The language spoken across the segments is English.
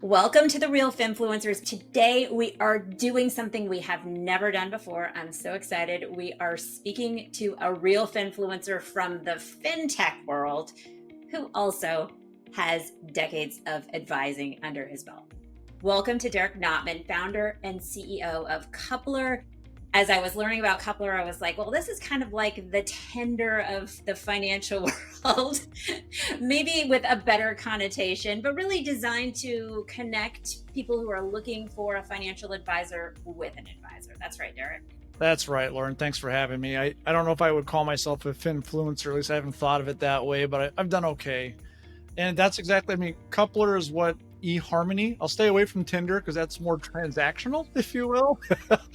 Welcome to the Real Finfluencers. Today we are doing something we have never done before. I'm so excited. We are speaking to a real Finfluencer from the fintech world who also has decades of advising under his belt. Welcome to Derek Notman, founder and CEO of Coupler. As I was learning about Coupler, I was like, well, this is kind of like the Tinder of the financial world, maybe with a better connotation, but really designed to connect people who are looking for a financial advisor with an advisor. That's right, Derek. That's right, Lauren. Thanks for having me. I don't know if I would call myself a Finfluencer, at least I haven't thought of it that way, but I've done okay. And that's exactly, Coupler is what eHarmony, I'll stay away from Tinder because that's more transactional, if you will. But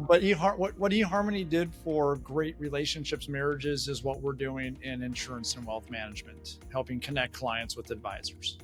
what eHarmony did for great relationships, marriages, is what we're doing in insurance and wealth management, helping connect clients with advisors.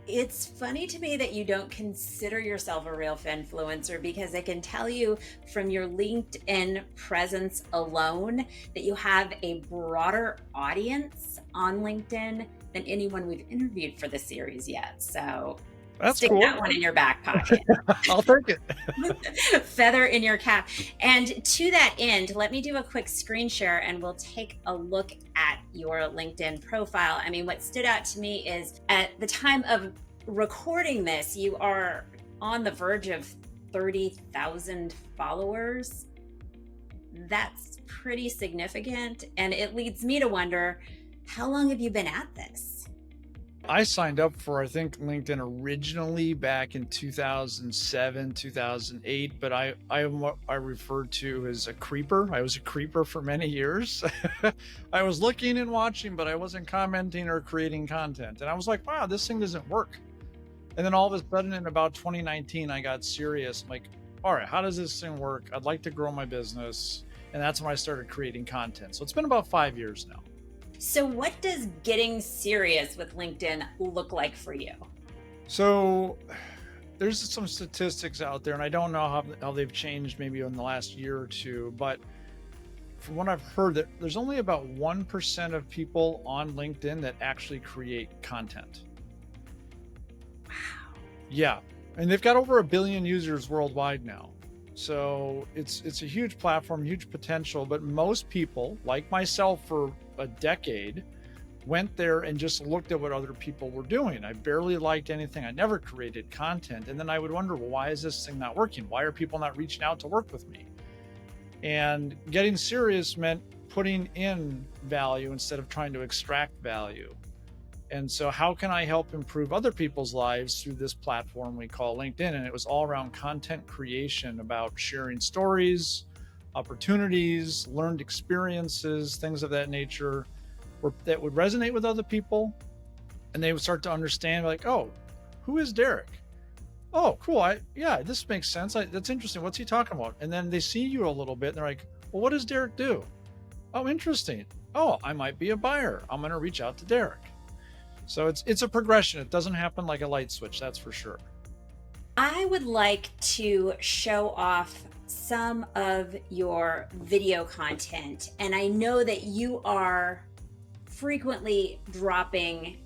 It's funny to me that you don't consider yourself a real Finfluencer because I can tell you from your LinkedIn presence alone that you have a broader audience on LinkedIn than anyone we've interviewed for the series yet. So That's stick cool. that one in your back pocket. I'll take it. Feather in your cap. And to that end, let me do a quick screen share and we'll take a look at your LinkedIn profile. I mean, what stood out to me is at the time of recording this, you are on the verge of 30,000 followers. That's pretty significant. And it leads me to wonder, how long have you been at this? I signed up for, I think, LinkedIn originally back in 2007, 2008, but I'm what I refer to as a creeper. I was a creeper for many years. I was looking and watching, but I wasn't commenting or creating content. And I was like, wow, this thing doesn't work. And then all of a sudden in about 2019, I got serious. I'm like, all right, how does this thing work? I'd like to grow my business. And that's when I started creating content. So it's been about 5 years now. So what does getting serious with LinkedIn look like for you? So there's some statistics out there, and I don't know how they've changed maybe in the last year or two, but from what I've heard, that there's only about 1% of people on LinkedIn that actually create content. Wow. Yeah. And they've got over 1 billion users worldwide now. So it's a huge platform, huge potential, but most people, like myself for a decade, went there and just looked at what other people were doing. I barely liked anything. I never created content. And then I would wonder, well, why is this thing not working? Why are people not reaching out to work with me? And getting serious meant putting in value instead of trying to extract value. And so how can I help improve other people's lives through this platform we call LinkedIn? And it was all around content creation, about sharing stories, opportunities, learned experiences, things of that nature that would resonate with other people. And they would start to understand, like, oh, who is Derek? Oh, cool. Yeah, this makes sense. That's interesting. What's he talking about? And then they see you a little bit and they're like, well, what does Derek do? Oh, interesting. Oh, I might be a buyer. I'm going to reach out to Derek. So it's a progression. It doesn't happen like a light switch, that's for sure. I would like to show off some of your video content. And I know that you are frequently dropping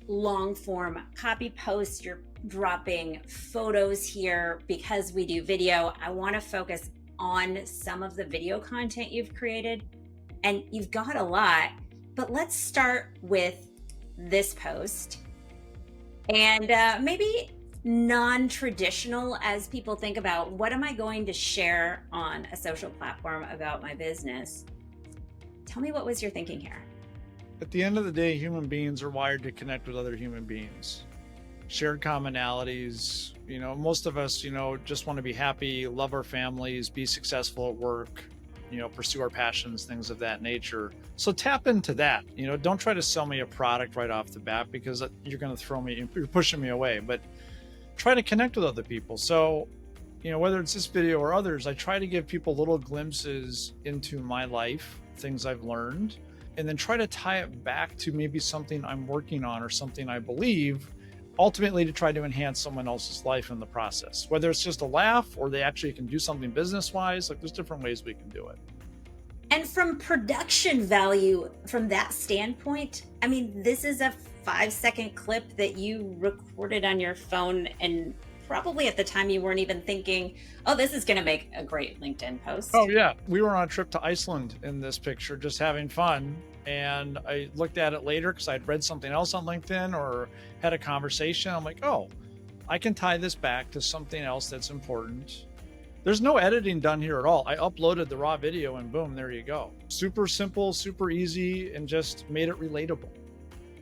long form copy posts. You're dropping photos here because we do video. I want to focus on some of the video content you've created. And you've got a lot, but let's start with this post and maybe non-traditional as people think about what am I going to share on a social platform about my business. Tell me, what was your thinking here? At the end of the day, human beings are wired to connect with other human beings. Shared commonalities, most of us, just want to be happy, love our families, be successful at work, pursue our passions, things of that nature. So tap into that. Don't try to sell me a product right off the bat because you're going to you're pushing me away, but try to connect with other people. So, whether it's this video or others, I try to give people little glimpses into my life, things I've learned, and then try to tie it back to maybe something I'm working on or something I believe, ultimately to try to enhance someone else's life in the process, whether it's just a laugh or they actually can do something business-wise. Like, there's different ways we can do it. And from production value, from that standpoint, I mean, this is a 5-second clip that you recorded on your phone, and probably at the time you weren't even thinking, oh, this is going to make a great LinkedIn Oh post. yeah, we were on a trip to Iceland in this picture, just having fun. And I looked at it later because I'd read something else on LinkedIn or had a conversation. I'm like, oh, I can tie this back to something else that's important. There's no editing done here at all. I uploaded the raw video and boom, there you go. Super simple, super easy, and just made it relatable.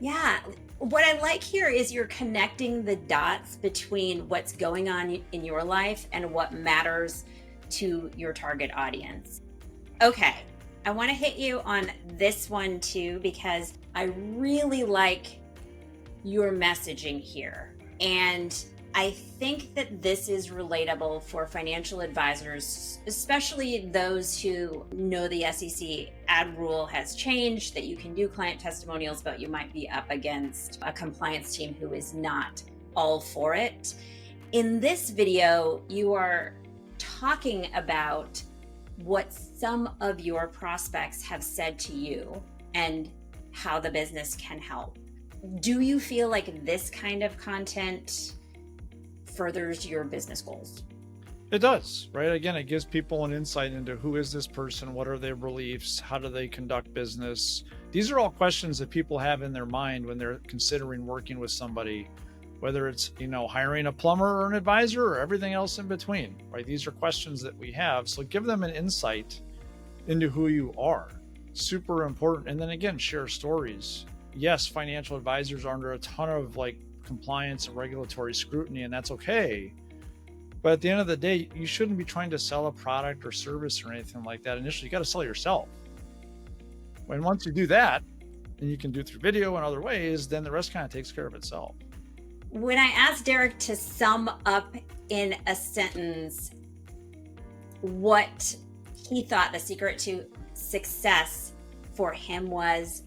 Yeah. What I like here is you're connecting the dots between what's going on in your life and what matters to your target audience. Okay. I want to hit you on this one too, because I really like your messaging here. And I think that this is relatable for financial advisors, especially those who know the SEC ad rule has changed, that you can do client testimonials, but you might be up against a compliance team who is not all for it. In this video, you are talking about what some of your prospects have said to you and how the business can help. Do you feel like this kind of content furthers your business goals? It does, right? Again, it gives people an insight into who is this person, what are their beliefs, how do they conduct business. These are all questions that people have in their mind when they're considering working with somebody, whether it's, hiring a plumber or an advisor or everything else in between, right? These are questions that we have. So give them an insight into who you are. Super important. And then again, share stories. Yes, financial advisors are under a ton of compliance and regulatory scrutiny, and that's okay. But at the end of the day, you shouldn't be trying to sell a product or service or anything like that. Initially, you got to sell yourself. When once you do that, and you can do it through video and other ways, then the rest kind of takes care of itself. When I asked Derek to sum up in a sentence what he thought the secret to success for him was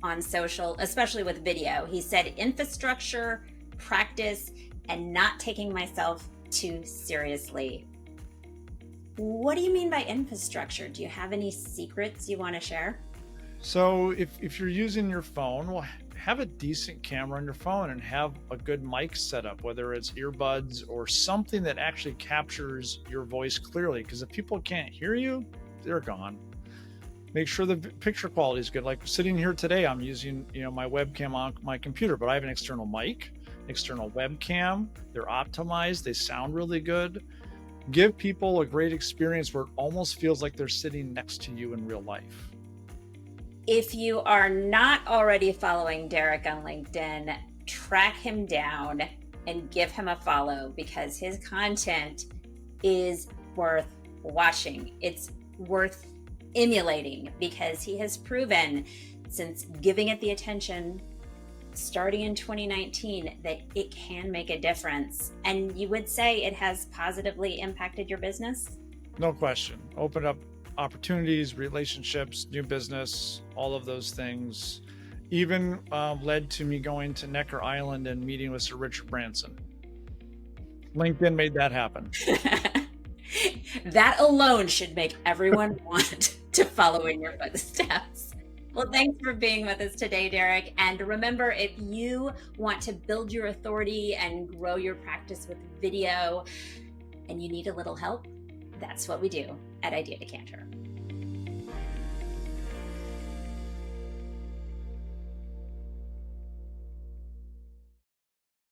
on social, especially with video, he said infrastructure, practice, and not taking myself too seriously. What do you mean by infrastructure? Do you have any secrets you want to share? So if you're using your phone, well, have a decent camera on your phone and have a good mic setup, whether it's earbuds or something that actually captures your voice clearly. Because if people can't hear you, they're gone. Make sure the picture quality is good. Like sitting here today, I'm using my webcam on my computer, but I have an external mic, external webcam. They're optimized. They sound really good. Give people a great experience where it almost feels like they're sitting next to you in real life. If you are not already following Derek on LinkedIn, track him down and give him a follow, because his content is worth watching. It's worth emulating, because he has proven, since giving it the attention starting in 2019, that it can make a difference. And you would say it has positively impacted your business? No question. Open up opportunities, relationships, new business, all of those things. Even led to me going to Necker Island and meeting with Sir Richard Branson. LinkedIn made that happen. That alone should make everyone want to follow in your footsteps. Well, thanks for being with us today, Derek. And remember, if you want to build your authority and grow your practice with video and you need a little help, that's what we do at Idea Decanter.